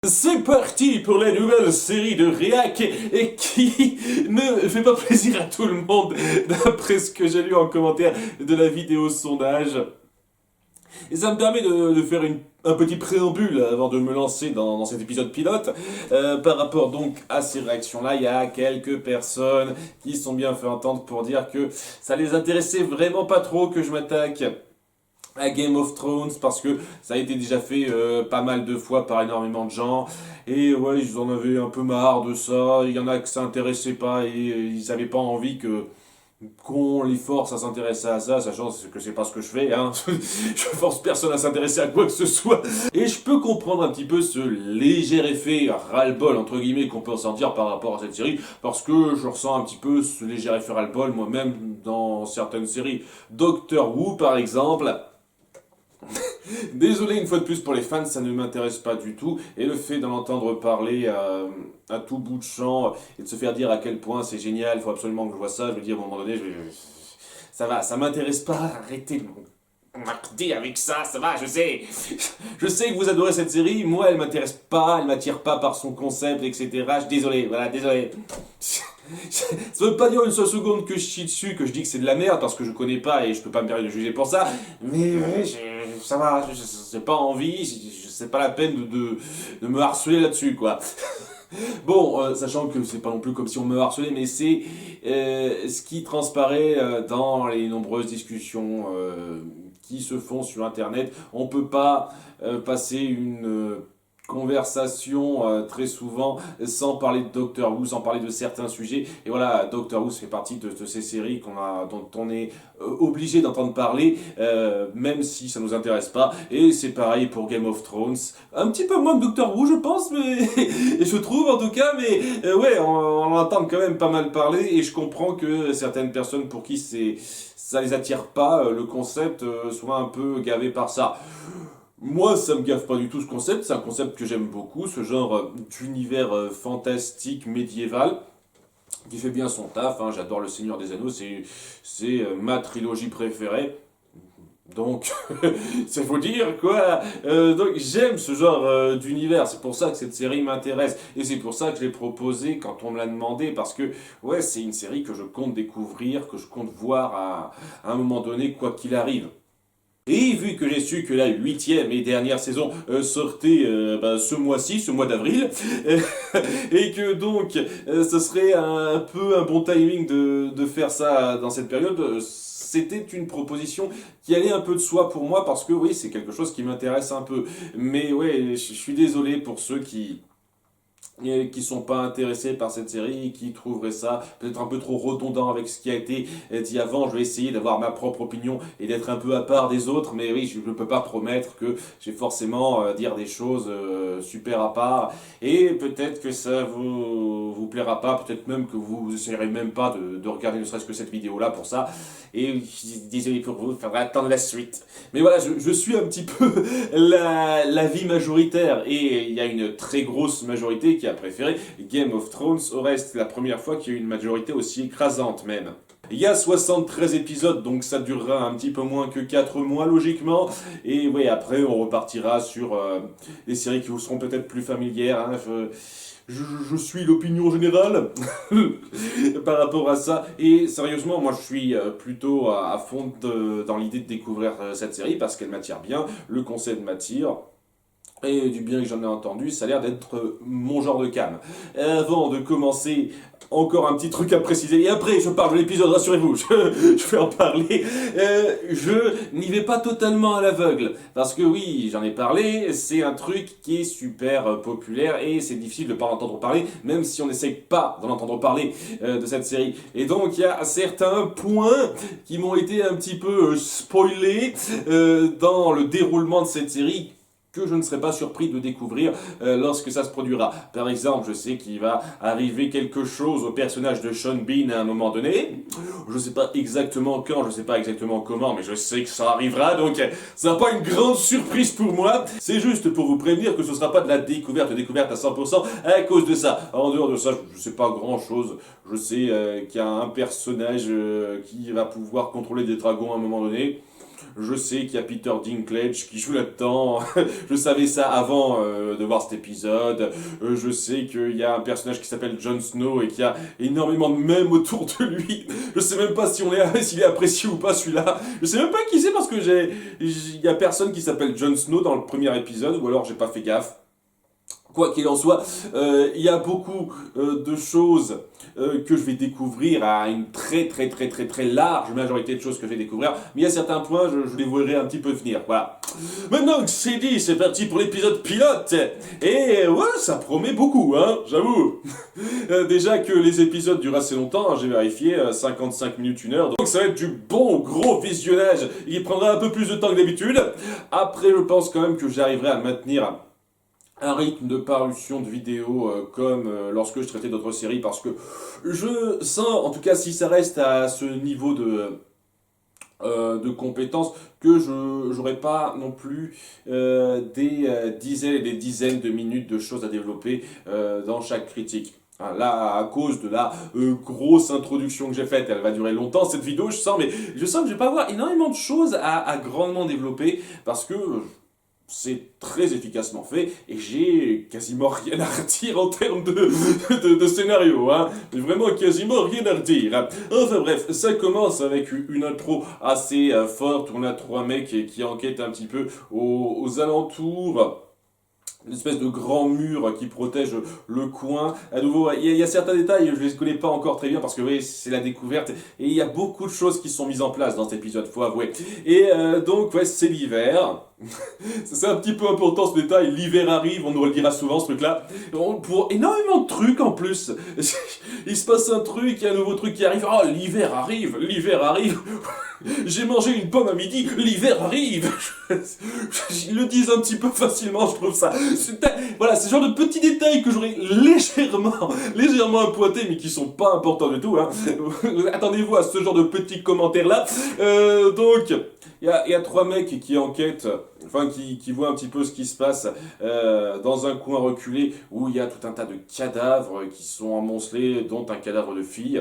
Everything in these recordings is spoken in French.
C'est parti pour la nouvelle série de Réac et qui ne fait pas plaisir à tout le monde d'après ce que j'ai lu en commentaire de la vidéo sondage. Et ça me permet de faire un petit préambule avant de me lancer dans cet épisode pilote. Par rapport donc à ces réactions-là, il y a quelques personnes qui sont bien fait entendre pour dire que ça les intéressait vraiment pas trop que je m'attaque à Game of Thrones parce que ça a été déjà fait pas mal de fois par énormément de gens et ouais ils en avaient un peu marre de ça, il y en a que ça intéressait pas et ils avaient pas envie qu'on les force à s'intéresser à ça, sachant que c'est pas ce que je fais, hein. Je force personne à s'intéresser à quoi que ce soit. Et je peux comprendre un petit peu ce léger effet ras-le-bol, entre guillemets, qu'on peut ressentir par rapport à cette série, parce que je ressens un petit peu ce léger effet ras-le-bol moi-même dans certaines séries. Doctor Who, par exemple. Désolé une fois de plus pour les fans, ça ne m'intéresse pas du tout. Et le fait d'en entendre parler à tout bout de champ et de se faire dire à quel point c'est génial, il faut absolument que je vois ça, je me dis à un moment donné, ça va, ça m'intéresse pas, arrêtez de m'emmerder avec ça, ça va, je sais. Je sais que vous adorez cette série, moi elle m'intéresse pas, elle m'attire pas par son concept, etc. Je suis désolé, voilà, désolé. Ça veut pas dire une seule seconde que je chie dessus, que je dis que c'est de la merde parce que je connais pas et je peux pas me permettre de juger pour ça. Mais ouais, ça va, j'ai pas envie, c'est pas la peine de me harceler là-dessus, quoi. Bon, sachant que c'est pas non plus comme si on me harcelait, mais c'est ce qui transparaît dans les nombreuses discussions qui se font sur Internet. On peut pas passer une conversation très souvent sans parler de Doctor Who, sans parler de certains sujets. Et voilà, Doctor Who fait partie de ces séries dont on est obligé d'entendre parler, même si ça nous intéresse pas. Et c'est pareil pour Game of Thrones. Un petit peu moins que Doctor Who, je pense, mais et je trouve en tout cas, mais ouais, on entend quand même pas mal parler. Et je comprends que certaines personnes pour qui ça les attire pas, le concept, soient un peu gavés par ça. Moi, ça me gaffe pas du tout ce concept, c'est un concept que j'aime beaucoup, ce genre d'univers fantastique médiéval qui fait bien son taf, hein. J'adore Le Seigneur des Anneaux, c'est ma trilogie préférée. Donc, c'est faut dire quoi. Donc j'aime ce genre d'univers, c'est pour ça que cette série m'intéresse et c'est pour ça que je l'ai proposée quand on me l'a demandé parce que ouais, c'est une série que je compte découvrir, que je compte voir à un moment donné quoi qu'il arrive. Et vu que j'ai su que la huitième et dernière saison sortait ce mois-ci, ce mois d'avril, et que donc ce serait un peu un bon timing de faire ça dans cette période, c'était une proposition qui allait un peu de soi pour moi parce que oui, c'est quelque chose qui m'intéresse un peu. Mais ouais, je suis désolé pour ceux qui sont pas intéressés par cette série, qui trouveraient ça peut-être un peu trop redondant avec ce qui a été dit avant. Je vais essayer d'avoir ma propre opinion et d'être un peu à part des autres, mais oui, je ne peux pas promettre que je vais forcément dire des choses super à part, et peut-être que ça vous plaira pas, peut-être même que vous essayerez même pas de regarder ne serait-ce que cette vidéo-là pour ça, et désolé pour vous, il faudra attendre la suite. Mais voilà, je suis un petit peu la vie majoritaire, et il y a une très grosse majorité qui a préféré Game of Thrones. Au reste, la première fois qu'il y a eu une majorité aussi écrasante même. Il y a 73 épisodes, donc ça durera un petit peu moins que 4 mois logiquement. Et oui, après on repartira sur des séries qui vous seront peut-être plus familières, hein. Je suis l'opinion générale par rapport à ça. Et sérieusement, moi je suis plutôt à fond dans l'idée de découvrir cette série parce qu'elle m'attire bien, le concept m'attire. Et du bien que j'en ai entendu, ça a l'air d'être mon genre de cam. Avant de commencer, encore un petit truc à préciser, et après je parle de l'épisode, rassurez-vous, je vais en parler. Je n'y vais pas totalement à l'aveugle, parce que oui, j'en ai parlé, c'est un truc qui est super populaire, et c'est difficile de ne pas en entendre parler, même si on n'essaye pas d'en entendre parler de cette série. Et donc il y a certains points qui m'ont été un petit peu spoilés dans le déroulement de cette série, que je ne serais pas surpris de découvrir lorsque ça se produira. Par exemple, je sais qu'il va arriver quelque chose au personnage de Sean Bean à un moment donné. Je ne sais pas exactement quand, je ne sais pas exactement comment, mais je sais que ça arrivera, donc ça n'a pas une grande surprise pour moi. C'est juste pour vous prévenir que ce ne sera pas de la découverte à 100% à cause de ça. En dehors de ça, je ne sais pas grand-chose. Je sais qu'il y a un personnage qui va pouvoir contrôler des dragons à un moment donné. Je sais qu'il y a Peter Dinklage qui joue là-dedans. Je savais ça avant de voir cet épisode. Je sais qu'il y a un personnage qui s'appelle Jon Snow et qu'il y a énormément de mèmes autour de lui. Je sais même pas si s'il est apprécié ou pas celui-là. Je sais même pas qui c'est parce que il y a personne qui s'appelle Jon Snow dans le premier épisode ou alors j'ai pas fait gaffe. Quoi qu'il en soit, il y a beaucoup de choses que je vais découvrir à une très large majorité de choses que je vais découvrir. Mais il y a certains points, je les verrai un petit peu venir. Voilà. Maintenant que c'est dit, c'est parti pour l'épisode pilote. Et ouais, ça promet beaucoup, hein, j'avoue. Déjà que les épisodes durent assez longtemps, hein, j'ai vérifié, 55 minutes, 1 heure. Donc ça va être du bon gros visionnage. Il prendra un peu plus de temps que d'habitude. Après, je pense quand même que j'arriverai à maintenir un rythme de parution de vidéos comme lorsque je traitais d'autres séries, parce que je sens, en tout cas si ça reste à ce niveau de compétences, que je n'aurai pas non plus des dizaines et des dizaines de minutes de choses à développer dans chaque critique. Là, à cause de la grosse introduction que j'ai faite, elle va durer longtemps cette vidéo, je sens que je vais pas avoir énormément de choses à grandement développer, parce que c'est très efficacement fait et j'ai quasiment rien à redire en termes de scénario, hein. Vraiment quasiment rien à redire. Enfin bref, ça commence avec une intro assez forte où on a 3 mecs qui enquêtent un petit peu aux alentours. Une espèce de grand mur qui protège le coin. À nouveau, il y a certains détails, je ne les connais pas encore très bien parce que oui, c'est la découverte. Et il y a beaucoup de choses qui sont mises en place dans cet épisode, faut avouer. Et donc, ouais, c'est l'hiver. C'est un petit peu important ce détail. L'hiver arrive, on nous le dira souvent ce truc-là. Pour énormément de trucs en plus. Il se passe un truc, il y a un nouveau truc qui arrive. Oh, l'hiver arrive, l'hiver arrive. J'ai mangé une pomme à midi, l'hiver arrive. Ils le disent un petit peu facilement, je trouve ça. Voilà, c'est le genre de petits détails que j'aurais légèrement pointés, mais qui sont pas importants du tout, hein. Attendez-vous à ce genre de petits commentaires-là. Donc, il y a 3 mecs qui enquêtent, enfin qui voient un petit peu ce qui se passe dans un coin reculé où il y a tout un tas de cadavres qui sont amoncelés, dont un cadavre de fille.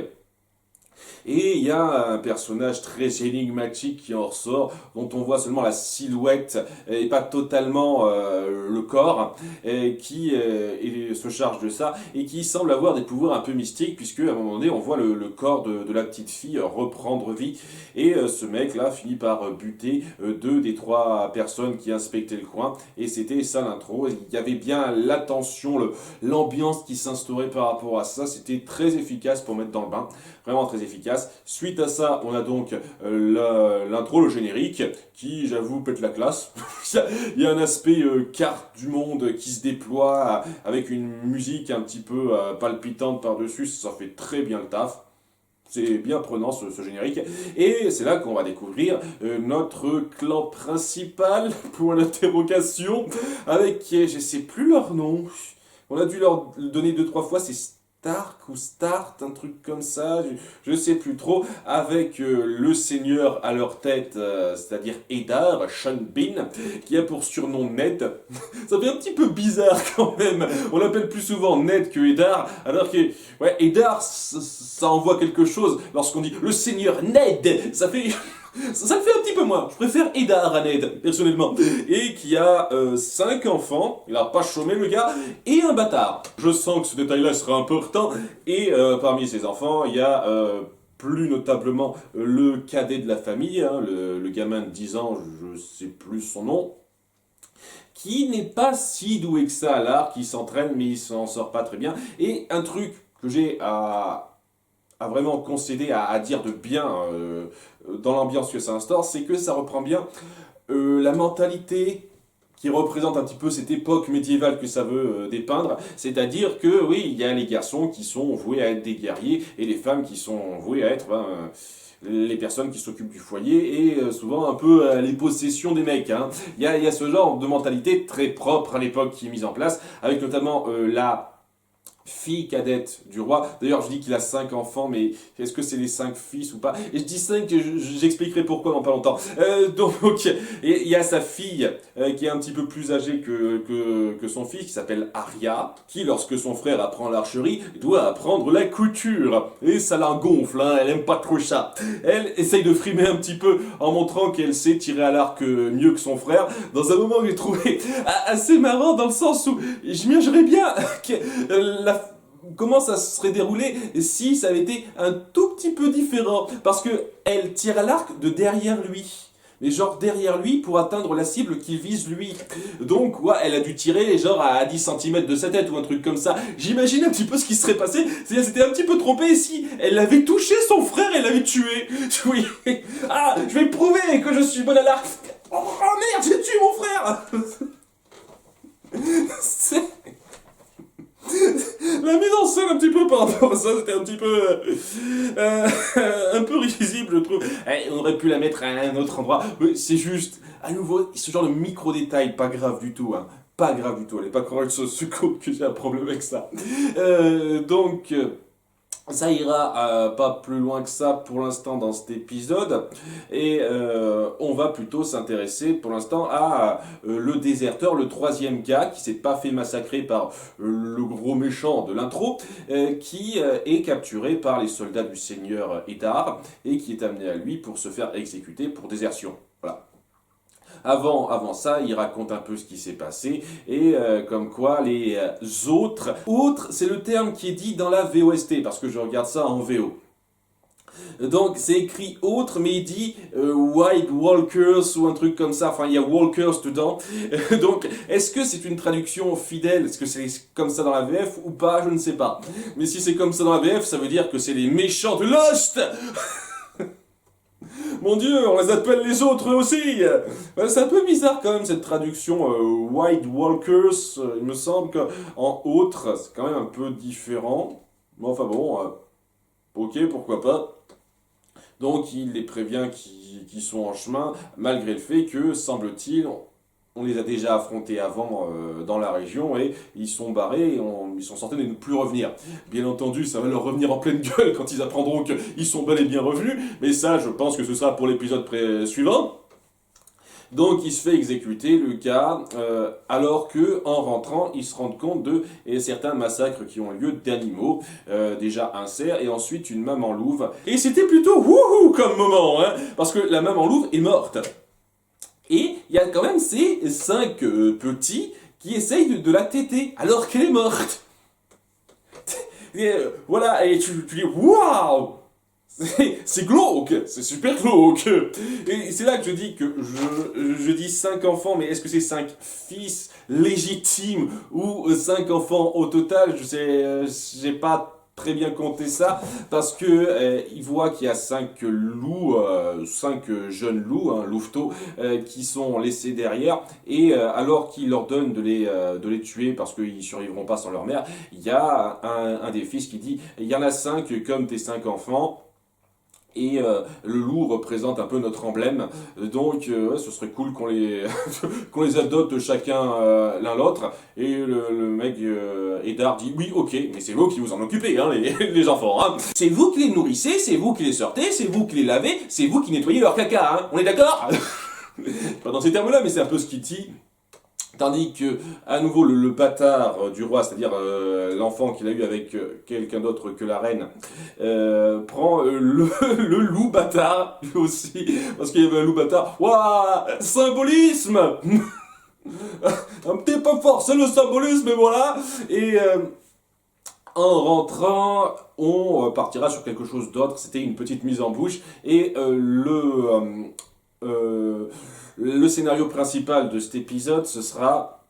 Et il y a un personnage très énigmatique qui en ressort, dont on voit seulement la silhouette et pas totalement le corps, et qui se charge de ça, et qui semble avoir des pouvoirs un peu mystiques, puisque à un moment donné on voit le corps de la petite fille reprendre vie, et ce mec là finit par buter 2 des 3 personnes qui inspectaient le coin, et c'était ça l'intro. Il y avait bien l'attention, l'ambiance qui s'instaurait par rapport à ça, c'était très efficace pour mettre dans le bain, vraiment très efficace. Suite à ça, on a donc l'intro, le générique, qui, j'avoue, pète la classe. Il y a un aspect carte du monde qui se déploie avec une musique un petit peu palpitante par-dessus, ça fait très bien le taf. C'est bien prenant ce générique. Et c'est là qu'on va découvrir notre clan principal, point d'interrogation, avec, je sais plus leur nom, on a dû leur donner 2-3 fois, c'est Stark ou Start, un truc comme ça, je sais plus trop, avec le seigneur à leur tête, c'est-à-dire Eddard, Sean Bean, qui a pour surnom Ned. Ça fait un petit peu bizarre quand même, on l'appelle plus souvent Ned que Eddard, alors que, ouais, Eddard, ça envoie quelque chose lorsqu'on dit le seigneur Ned, ça fait... Ça me fait un petit peu moins. Je préfère Eddard à Ned, personnellement. Et qui a 5 enfants. Il a pas chômé, le gars. Et un bâtard. Je sens que ce détail-là sera important. Et parmi ses enfants, il y a plus notablement le cadet de la famille, hein, le gamin de 10 ans, je sais plus son nom, qui n'est pas si doué que ça à l'art, qui s'entraîne, mais il s'en sort pas très bien. Et un truc que j'ai à vraiment concéder à dire de bien dans l'ambiance que ça instaure, c'est que ça reprend bien la mentalité qui représente un petit peu cette époque médiévale que ça veut dépeindre, c'est-à-dire que oui, il y a les garçons qui sont voués à être des guerriers et les femmes qui sont vouées à être les personnes qui s'occupent du foyer et souvent un peu les possessions des mecs, hein. Il y a ce genre de mentalité très propre à l'époque qui est mise en place, avec notamment fille cadette du roi. D'ailleurs, je dis qu'il a 5 enfants, mais est-ce que c'est les 5 fils ou pas? Et je dis 5, j'expliquerai pourquoi dans pas longtemps. Donc, et il y a sa fille qui est un petit peu plus âgée que son fils, qui s'appelle Arya, qui, lorsque son frère apprend l'archerie, doit apprendre la couture. Et ça la gonfle, hein, elle aime pas trop ça. Elle essaye de frimer un petit peu en montrant qu'elle sait tirer à l'arc mieux que son frère. Dans un moment que j'ai trouvé assez marrant, dans le sens où j'imagine bien que comment ça se serait déroulé si ça avait été un tout petit peu différent. Parce que elle tire à l'arc de derrière lui. Mais genre derrière lui pour atteindre la cible qui vise lui. Donc, ouais, elle a dû tirer genre à 10 cm de sa tête ou un truc comme ça. J'imagine un petit peu ce qui serait passé. C'est-à-dire, c'était un petit peu trompé si elle avait touché son frère et l'avait tué. Oui. Ah, je vais prouver que je suis bonne à l'arc. Oh merde, j'ai tué mon frère. C'est... La mise en scène un petit peu par rapport à ça, c'était un petit peu un peu risible, je trouve. On aurait pu la mettre à un autre endroit. Mais c'est juste, à nouveau, ce genre de micro-détails, pas grave du tout, hein. Pas grave du tout. Allez pas croire que j'ai un problème avec ça. Donc... ça ira pas plus loin que ça pour l'instant dans cet épisode et on va plutôt s'intéresser pour l'instant à le déserteur, le troisième gars qui s'est pas fait massacrer par le gros méchant de l'intro, qui est capturé par les soldats du seigneur Eddard et qui est amené à lui pour se faire exécuter pour désertion. Voilà. Avant ça, il raconte un peu ce qui s'est passé et comme quoi les autres... Autres, c'est le terme qui est dit dans la VOST, parce que je regarde ça en VO. Donc c'est écrit autre, mais il dit White Walkers ou un truc comme ça. Enfin, il y a Walkers dedans. Donc, est-ce que c'est une traduction fidèle? Est-ce que c'est comme ça dans la VF ou pas? Je ne sais pas. Mais si c'est comme ça dans la VF, ça veut dire que c'est les méchants de Lost. Mon Dieu, on les appelle les autres aussi. C'est un peu bizarre quand même cette traduction White Walkers. Il me semble qu'en autre, c'est quand même un peu différent. Mais enfin bon, ok, pourquoi pas. Donc il les prévient qu'ils sont en chemin, malgré le fait que, semble-t-il, on les a déjà affrontés avant dans la région et ils sont barrés, ils sont censés ne plus revenir. Bien entendu, ça va leur revenir en pleine gueule quand ils apprendront qu'ils sont bel et bien revenus, mais ça, je pense que ce sera pour l'épisode suivant. Donc il se fait exécuter, le gars, alors que en rentrant, il se rend compte de certains massacres qui ont lieu d'animaux. Déjà un cerf et ensuite une maman louve. Et c'était plutôt wouhou comme moment, hein, parce que la maman louve est morte. Et il y a quand même ces 5 petits qui essayent de la téter alors qu'elle est morte. Et, voilà, et tu dis waouh! C'est glauque, c'est super glauque. Et c'est là que je dis que je dis 5 enfants, mais est-ce que c'est 5 fils légitimes ou 5 enfants au total? Je sais, j'ai pas très bien compté ça parce que il voit qu'il y a 5 loups, 5 jeunes loups, hein, louveteaux, qui sont laissés derrière et alors qu'il leur donne de les tuer parce qu'ils survivront pas sans leur mère, il y a un des fils qui dit il y en a 5 comme tes 5 enfants. Et le loup représente un peu notre emblème, donc ouais, ce serait cool qu'on les qu'on les adopte chacun l'un l'autre. Et le mec Eddard dit oui, ok, mais c'est vous qui vous en occupez, hein, les enfants. Hein. C'est vous qui les nourrissez, c'est vous qui les sortez, c'est vous qui les lavez, c'est vous qui nettoyez leur caca. Hein. On est d'accord? Pas dans ces termes-là, mais c'est un peu ce qu'il dit. Tandis que, à nouveau, le bâtard du roi, c'est-à-dire l'enfant qu'il a eu avec quelqu'un d'autre que la reine, prend le loup bâtard, lui aussi, parce qu'il y avait un loup bâtard. Waouh, symbolisme. Un petit peu fort, c'est le symbolisme, et voilà. Et en rentrant, on partira sur quelque chose d'autre. C'était une petite mise en bouche. Et le scénario principal de cet épisode, ce sera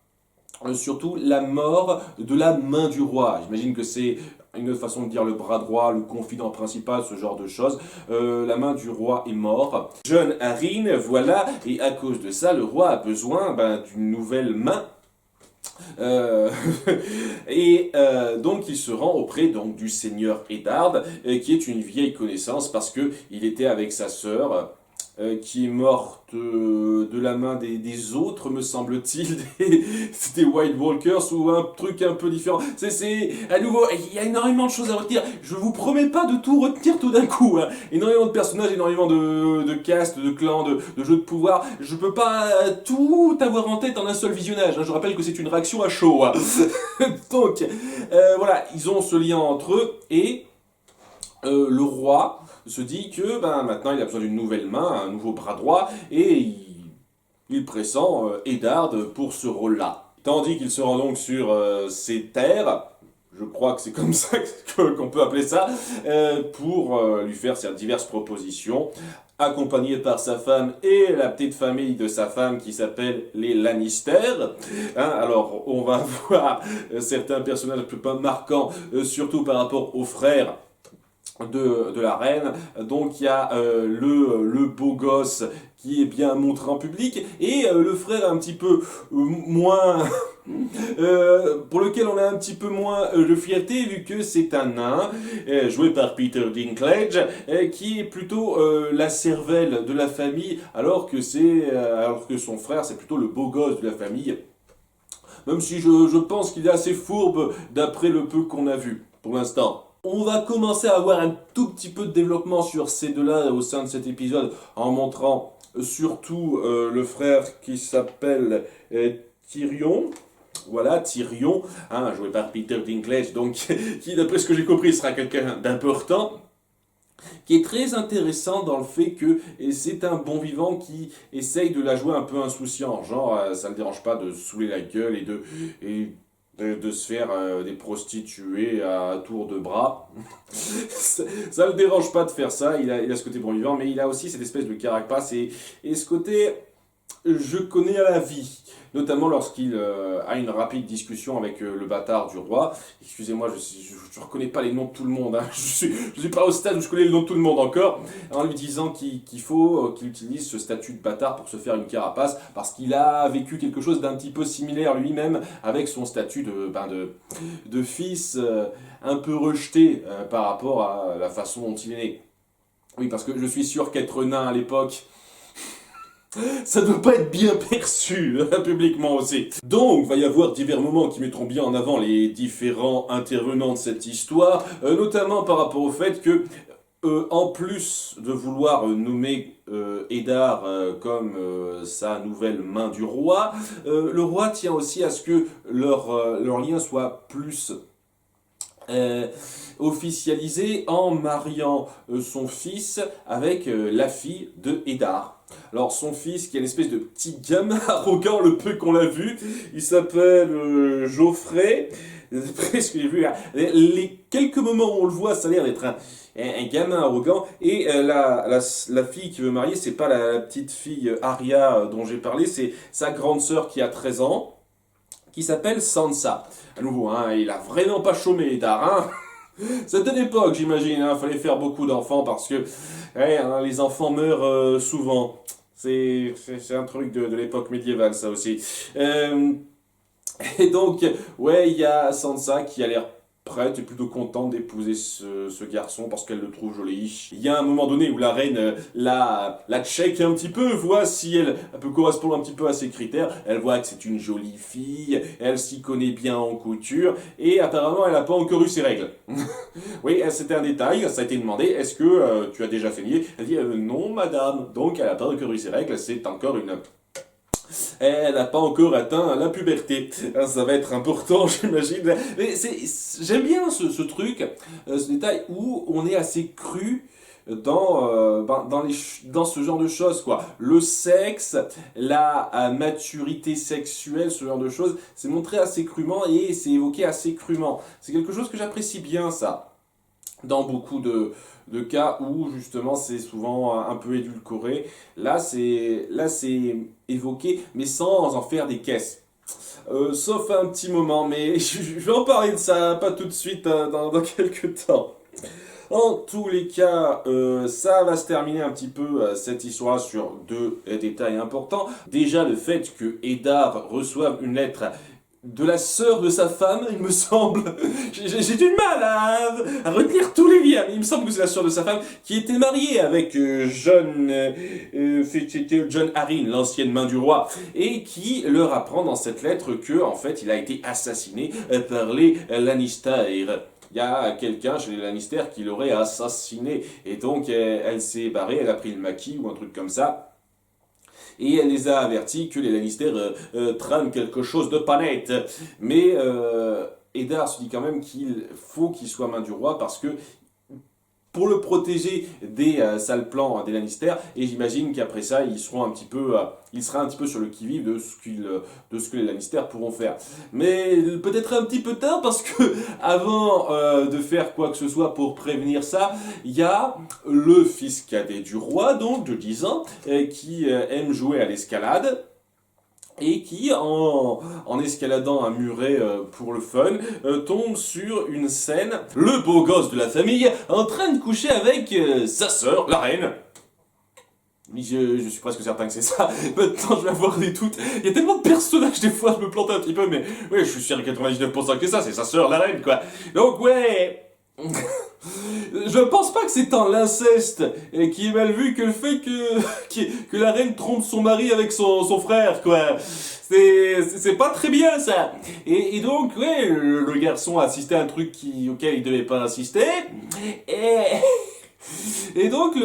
surtout la mort de la main du roi. J'imagine que c'est une autre façon de dire le bras droit, le confident principal, ce genre de choses. La main du roi est morte. Jeune Harine, voilà, et à cause de ça, le roi a besoin d'une nouvelle main. Donc il se rend auprès du seigneur Eddard, qui est une vieille connaissance parce que il était avec sa sœur. qui est morte de la main des autres, me semble-t-il, des White Walkers ou un truc un peu différent. C'est à nouveau, il y a énormément de choses à retenir. Je vous promets pas de tout retenir tout d'un coup. Hein. Énormément de personnages, énormément de castes, de clans, de jeux de pouvoir. Je peux pas tout avoir en tête en un seul visionnage. Hein. Je rappelle que c'est une réaction à chaud. Hein. Donc, voilà, ils ont ce lien entre eux et le roi se dit que maintenant il a besoin d'une nouvelle main, un nouveau bras droit, et il pressent Eddard pour ce rôle-là. Tandis qu'il se rend donc sur ses terres, je crois que c'est comme ça qu'on peut appeler ça, pour lui faire ces diverses propositions, accompagné par sa femme et la petite famille de sa femme qui s'appelle les Lannister. Hein, alors, on va voir certains personnages un peu marquants, surtout par rapport aux frères de la reine. Donc il y a le beau gosse qui est bien montré en public et le frère un petit peu moins pour lequel on a un petit peu moins de fierté vu que c'est un nain joué par Peter Dinklage qui est plutôt la cervelle de la famille alors que son frère c'est plutôt le beau gosse de la famille, même si je pense qu'il est assez fourbe d'après le peu qu'on a vu pour l'instant. On va commencer à avoir un tout petit peu de développement sur ces deux-là au sein de cet épisode en montrant surtout le frère qui s'appelle Tyrion. Voilà, Tyrion, hein, joué par Peter Dinklage, donc qui d'après ce que j'ai compris sera quelqu'un d'important, qui est très intéressant dans le fait que c'est un bon vivant qui essaye de la jouer un peu insouciant, genre ça ne le dérange pas de saouler la gueule et de se faire des prostituées à tour de bras. Ça le dérange pas de faire ça, il a ce côté bon vivant, mais il a aussi cette espèce de carapace et ce côté je connais à la vie. Notamment lorsqu'il a une rapide discussion avec le bâtard du roi. Excusez-moi, je reconnais pas les noms de tout le monde. Hein. Je suis pas au stade où je connais le nom de tout le monde encore. En lui disant qu'il faut qu'il utilise ce statut de bâtard pour se faire une carapace. Parce qu'il a vécu quelque chose d'un petit peu similaire lui-même avec son statut de fils un peu rejeté par rapport à la façon dont il est né. Oui, parce que je suis sûr qu'être nain à l'époque... ça ne doit pas être bien perçu, hein, publiquement aussi. Donc, il va y avoir divers moments qui mettront bien en avant les différents intervenants de cette histoire, notamment par rapport au fait que, en plus de vouloir nommer Eddard comme sa nouvelle main du roi, le roi tient aussi à ce que leur lien soit plus... officialisé en mariant son fils avec la fille de Eddard. Alors son fils qui est une espèce de petit gamin arrogant le peu qu'on l'a vu, il s'appelle Geoffrey. D'après ce que j'ai vu, les quelques moments où on le voit, ça a l'air d'être un gamin arrogant. Et la fille qui veut marier, c'est pas la petite fille Arya dont j'ai parlé, c'est sa grande sœur qui a 13 ans, qui s'appelle Sansa. À nouveau, hein, il a vraiment pas chômé Eddard, hein. C'était l'époque, j'imagine, hein, fallait faire beaucoup d'enfants parce que hein, les enfants meurent souvent. C'est un truc de l'époque médiévale, ça aussi. Et donc, ouais, il y a Sansa qui a l'air prête et plutôt contente d'épouser ce garçon parce qu'elle le trouve joli. Il y a un moment donné où la reine la check un petit peu, voit si elle peut correspondre un petit peu à ses critères. Elle voit que c'est une jolie fille, elle s'y connaît bien en couture et apparemment elle n'a pas encore eu ses règles. Oui, c'était un détail, ça a été demandé. Est-ce que tu as déjà saigné? Elle dit non madame, donc elle n'a pas encore eu ses règles, c'est encore une... Elle n'a pas encore atteint la puberté. Ça va être important, j'imagine. Mais j'aime bien ce truc, ce détail où on est assez cru dans ce genre de choses, quoi. Le sexe, la maturité sexuelle, ce genre de choses, c'est montré assez crûment et c'est évoqué assez crûment. C'est quelque chose que j'apprécie bien, ça. Dans beaucoup de cas où justement c'est souvent un peu édulcoré. Là c'est évoqué, mais sans en faire des caisses. Sauf un petit moment, mais je vais en parler de ça, pas tout de suite, dans quelques temps. En tous les cas, ça va se terminer un petit peu cette histoire sur deux détails importants. Déjà le fait que Eddard reçoive une lettre de la sœur de sa femme, il me semble. J'ai du mal à retenir tous les liens, mais il me semble que c'est la sœur de sa femme qui était mariée avec John Arryn, l'ancienne main du roi, et qui leur apprend dans cette lettre que, en fait, il a été assassiné par les Lannister. Il y a quelqu'un chez les Lannister qui l'aurait assassiné, et donc elle s'est barrée, elle a pris le maquis ou un truc comme ça. Et elle les a avertis que les Lannister trament quelque chose de pas net. Mais Eddard se dit quand même qu'il faut qu'il soit main du roi parce que pour le protéger des sales plans des Lannister, et j'imagine qu'après ça, ils seront un petit peu, il sera un petit peu sur le qui-vive de ce que les Lannister pourront faire. Mais peut-être un petit peu tard, parce que avant de faire quoi que ce soit pour prévenir ça, il y a le fils cadet du roi, donc de 10 ans, qui aime jouer à l'escalade, et qui, en escaladant un muret pour le fun, tombe sur une scène, le beau gosse de la famille, en train de coucher avec sa sœur, la reine. Je suis presque certain que c'est ça. Maintenant, je vais avoir des doutes. Il y a tellement de personnages, des fois, je me plante un petit peu, mais ouais, je suis sûr à 99% que c'est ça, c'est sa sœur, la reine, quoi. Donc, ouais... Je pense pas que c'est tant l'inceste qui est mal vu que le fait que la reine trompe son mari avec son frère, quoi. C'est pas très bien, ça. Et donc, ouais, le garçon a assisté à un truc auquel il devait pas assister. Et donc,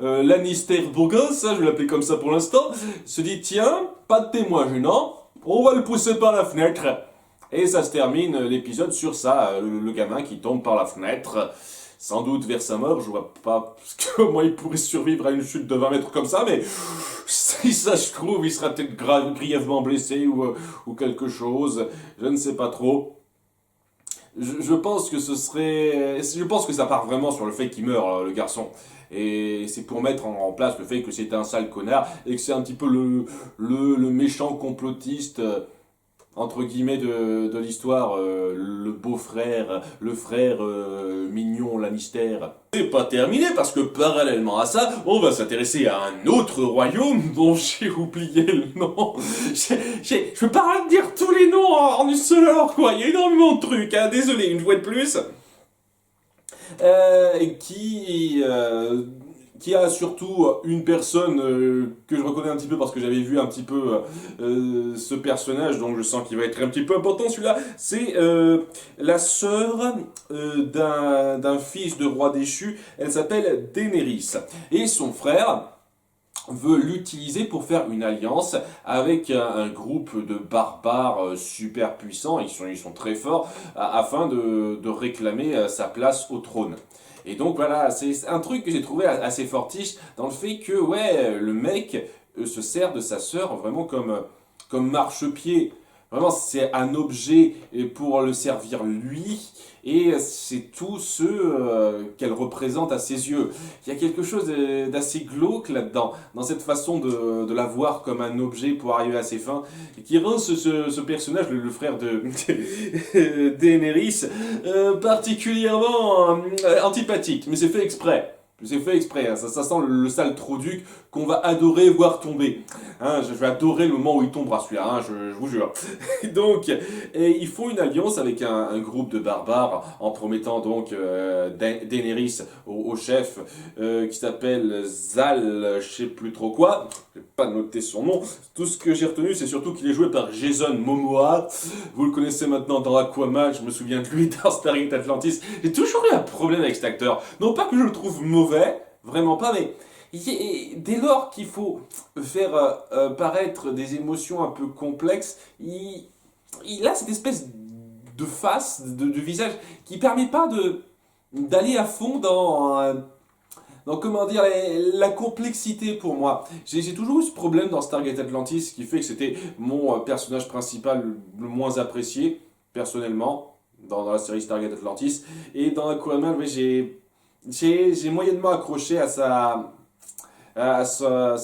Lannister beau gosse, je vais l'appeler comme ça pour l'instant, se dit, tiens, pas de témoin gênant, on va le pousser par la fenêtre. Et ça se termine l'épisode sur ça, le gamin qui tombe par la fenêtre, sans doute vers sa mort. Je vois pas comment il pourrait survivre à une chute de 20 mètres comme ça, mais si ça se trouve, il sera peut-être grièvement blessé ou quelque chose, je ne sais pas trop. Je pense que je pense que ça part vraiment sur le fait qu'il meurt, le garçon. Et c'est pour mettre en place le fait que c'est un sale connard et que c'est un petit peu le méchant complotiste, entre guillemets, de l'histoire, le beau-frère, le frère mignon Lannister. C'est pas terminé parce que parallèlement à ça, on va s'intéresser à un autre royaume dont j'ai oublié le nom. Je peux pas dire tous les noms en une seule heure, quoi. Il y a énormément de trucs, hein. Désolé, une fois de plus. Qui a surtout une personne que je reconnais un petit peu parce que j'avais vu un petit peu ce personnage, donc je sens qu'il va être un petit peu important celui-là. C'est la sœur d'un fils de roi déchu, elle s'appelle Daenerys. Et son frère veut l'utiliser pour faire une alliance avec un groupe de barbares super puissants, ils sont très forts, afin de réclamer sa place au trône. Et donc voilà, c'est un truc que j'ai trouvé assez fortiche dans le fait que, ouais, le mec se sert de sa sœur vraiment comme marchepied. Vraiment, c'est un objet pour le servir lui, et c'est tout ce qu'elle représente à ses yeux. Il y a quelque chose d'assez glauque là-dedans, dans cette façon de la voir comme un objet pour arriver à ses fins, et qui rend ce personnage, le frère de Daenerys, particulièrement antipathique. Mais c'est fait exprès. C'est fait exprès, hein. Ça sent le sale Troduc qu'on va adorer voir tomber. Hein, je vais adorer le moment où il tombera celui-là, hein, je vous jure. Donc, ils font une alliance avec un groupe de barbares en promettant donc Daenerys au chef qui s'appelle Zal, je sais plus trop quoi. Je vais pas noter son nom. Tout ce que j'ai retenu, c'est surtout qu'il est joué par Jason Momoa. Vous le connaissez maintenant dans Aquaman, je me souviens de lui dans Stargate Atlantis. J'ai toujours eu un problème avec cet acteur. Non pas que je le trouve mauvais, vraiment pas, mais dès lors qu'il faut faire paraître des émotions un peu complexes, il a cette espèce de face, de visage, qui permet pas d'aller à fond dans comment dire, la complexité pour moi. J'ai toujours eu ce problème dans Stargate Atlantis, qui fait que c'était mon personnage principal le moins apprécié, personnellement, dans la série Stargate Atlantis. Et dans Aquaman, ouais, j'ai moyennement accroché à sa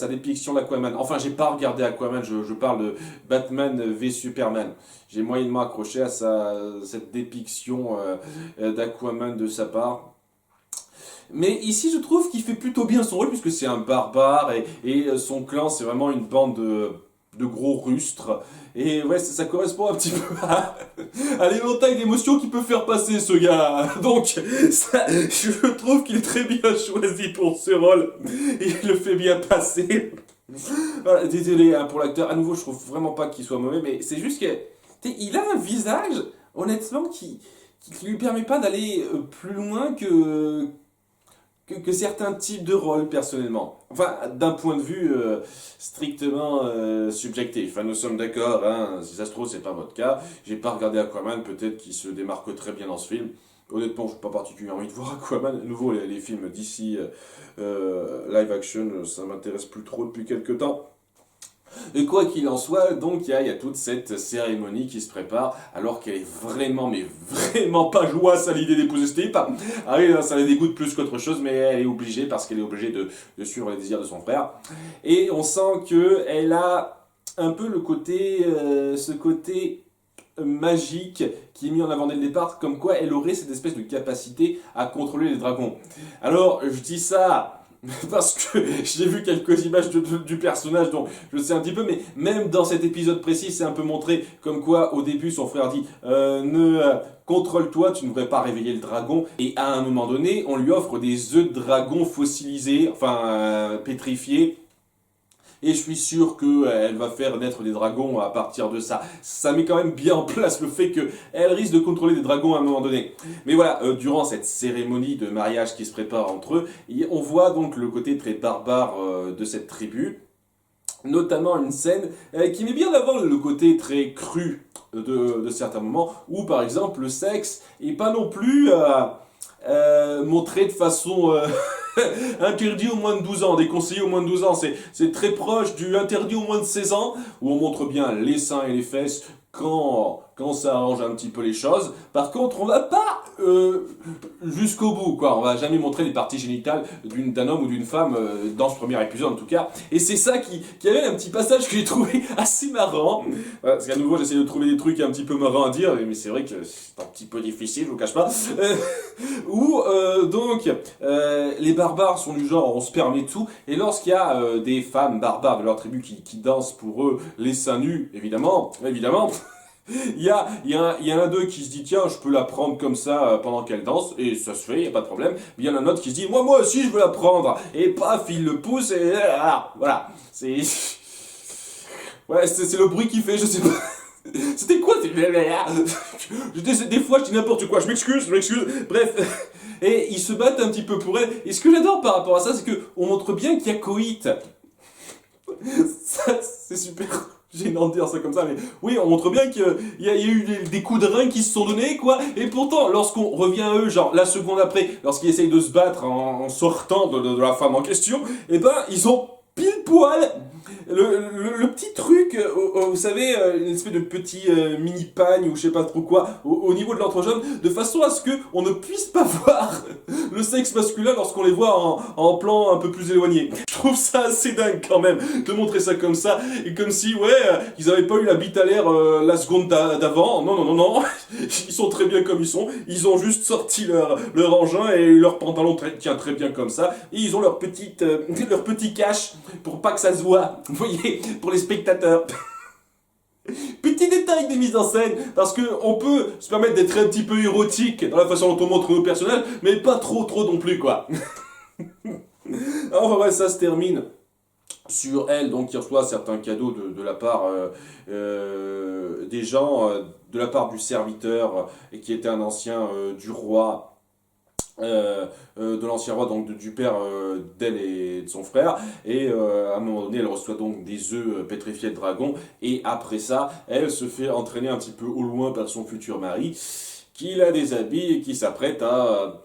dépiction d'Aquaman. Enfin, j'ai pas regardé Aquaman, je parle de Batman v Superman. J'ai moyennement accroché à cette dépiction d'Aquaman de sa part. Mais ici, je trouve qu'il fait plutôt bien son rôle, puisque c'est un barbare, et son clan, c'est vraiment une bande de gros rustres. Et ouais, ça correspond un petit peu à l'éventail d'émotions qu'il peut faire passer ce gars. Donc, je trouve qu'il est très bien choisi pour ce rôle. Il le fait bien passer. Voilà, désolé hein, pour l'acteur. À nouveau, je trouve vraiment pas qu'il soit mauvais, mais c'est juste que il a un visage, honnêtement, qui lui permet pas d'aller plus loin que certains types de rôles, personnellement. Enfin, d'un point de vue strictement subjectif. Enfin, nous sommes d'accord, hein, si ça se trouve, c'est pas votre cas. J'ai pas regardé Aquaman, peut-être qu'il se démarque très bien dans ce film. Honnêtement, je n'ai pas particulièrement envie de voir Aquaman. À nouveau, les films d'ici live action, ça m'intéresse plus trop depuis quelques temps. Et quoi qu'il en soit, donc il y a toute cette cérémonie qui se prépare, alors qu'elle est vraiment, mais vraiment pas joyeuse à l'idée d'épouser ce type. Ah oui, ça les dégoûte plus qu'autre chose, mais elle est obligée, parce qu'elle est obligée de suivre les désirs de son frère. Et on sent qu'elle a un peu le côté, ce côté magique qui est mis en avant dès le départ, comme quoi elle aurait cette espèce de capacité à contrôler les dragons. Alors, je dis ça parce que j'ai vu quelques images du personnage, donc je sais un petit peu, mais même dans cet épisode précis, c'est un peu montré comme quoi, au début, son frère dit contrôle-toi, tu ne devrais pas réveiller le dragon. Et à un moment donné, on lui offre des œufs de dragon fossilisés, enfin pétrifiés. Et je suis sûr qu'elle va faire naître des dragons à partir de ça. Ça met quand même bien en place le fait qu'elle risque de contrôler des dragons à un moment donné. Mais voilà, durant cette cérémonie de mariage qui se prépare entre eux, on voit donc le côté très barbare de cette tribu. Notamment une scène qui met bien en avant le côté très cru de certains moments, où par exemple le sexe est pas non plus montré de façon interdit au moins de 12 ans, déconseillé au moins de 12 ans. C'est très proche du interdit au moins de 16 ans, où on montre bien les seins et les fesses quand ça arrange un petit peu les choses. Par contre, on va pas jusqu'au bout, quoi. On va jamais montrer les parties génitales d'un homme ou d'une femme, dans ce premier épisode en tout cas. Et c'est ça qui avait un petit passage que j'ai trouvé assez marrant. Parce qu'à nouveau, j'essaie de trouver des trucs un petit peu marrants à dire, mais c'est vrai que c'est un petit peu difficile, je vous cache pas. Où donc les barbares sont du genre on se permet tout, et lorsqu'il y a des femmes barbares de leur tribu qui dansent pour eux les seins nus, évidemment, il y a un d'eux qui se dit tiens je peux la prendre comme ça pendant qu'elle danse, et ça se fait, il n'y a pas de problème. Mais il y en a un autre qui se dit moi aussi je veux la prendre, et paf il le pousse, et voilà, c'est ouais, c'est le bruit qu'il fait, je sais pas. C'était quoi? Des fois je dis n'importe quoi, je m'excuse, bref. Et ils se battent un petit peu pour elle. Et ce que j'adore par rapport à ça, c'est qu'on montre bien qu'il y a coït. Ça, c'est super gênant de dire ça comme ça, mais oui, on montre bien qu'il y a eu des coups de rein qui se sont donnés, quoi. Et pourtant, lorsqu'on revient à eux, genre la seconde après, lorsqu'ils essayent de se battre en sortant de la femme en question, eh ben, ils ont pile poil le petit truc, vous savez, une espèce de petit mini pagne ou je sais pas trop quoi, au niveau de l'entrejambe, de façon à ce que on ne puisse pas voir le sexe masculin lorsqu'on les voit en plan un peu plus éloigné. Je trouve ça assez dingue quand même de montrer ça comme ça, et comme si ouais, ils avaient pas eu la bite à l'air la seconde d'avant. Non, ils sont très bien comme ils sont. Ils ont juste sorti leur engin et leur pantalon tient très bien comme ça, et ils ont leur petit cache pour pas que ça se voit. Vous voyez, pour les spectateurs. Petit détail des mises en scène, parce que on peut se permettre d'être un petit peu érotique dans la façon dont on montre nos personnages, mais pas trop non plus, quoi. Enfin ouais, ça se termine sur elle, donc qui reçoit certains cadeaux de la part des gens, de la part du serviteur, et qui était un ancien du roi. De l'ancien roi, donc du père d'elle et de son frère, et à un moment donné elle reçoit donc des œufs pétrifiés de dragon, et après ça elle se fait entraîner un petit peu au loin par son futur mari qui la déshabille et qui s'apprête à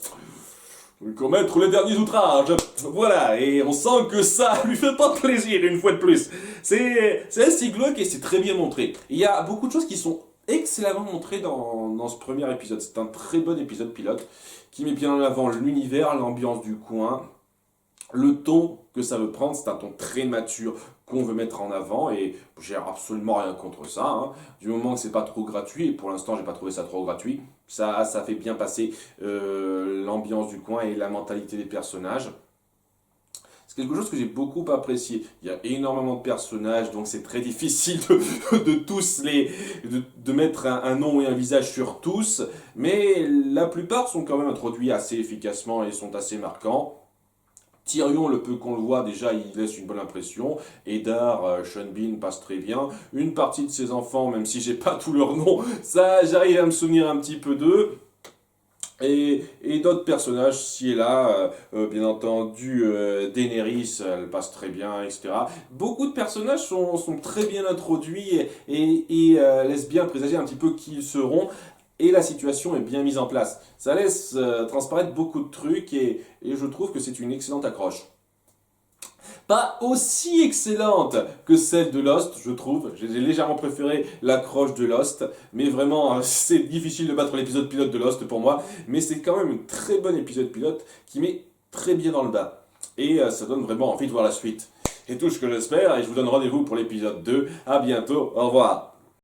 lui commettre les derniers outrages. Voilà, et on sent que ça lui fait pas plaisir une fois de plus. C'est assez glauque et c'est très bien montré. Il y a beaucoup de choses qui sont excellemment montrées dans ce premier épisode. C'est un très bon épisode pilote qui met bien en avant l'univers, l'ambiance du coin, le ton que ça veut prendre. C'est un ton très mature qu'on veut mettre en avant, et j'ai absolument rien contre ça, hein. Du moment que c'est pas trop gratuit, et pour l'instant j'ai pas trouvé ça trop gratuit, ça fait bien passer l'ambiance du coin et la mentalité des personnages. C'est quelque chose que j'ai beaucoup apprécié. Il y a énormément de personnages, donc c'est très difficile de tous de mettre un nom et un visage sur tous, mais la plupart sont quand même introduits assez efficacement et sont assez marquants. Tyrion, le peu qu'on le voit, déjà, il laisse une bonne impression. Eddard, Sean Bean passe très bien. Une partie de ses enfants, même si j'ai pas tous leurs noms, ça, j'arrive à me souvenir un petit peu d'eux. Et d'autres personnages, ci et là, bien entendu, Daenerys, elle passe très bien, etc. Beaucoup de personnages sont très bien introduits et laissent bien présager un petit peu qui ils seront. Et la situation est bien mise en place. Ça laisse transparaître beaucoup de trucs et je trouve que c'est une excellente accroche. Pas aussi excellente que celle de Lost, je trouve. J'ai légèrement préféré l'accroche de Lost, mais vraiment, c'est difficile de battre l'épisode pilote de Lost pour moi. Mais c'est quand même un très bon épisode pilote qui met très bien dans le bas. Et ça donne vraiment envie de voir la suite. C'est tout ce que j'espère et je vous donne rendez-vous pour l'épisode 2. À bientôt, au revoir.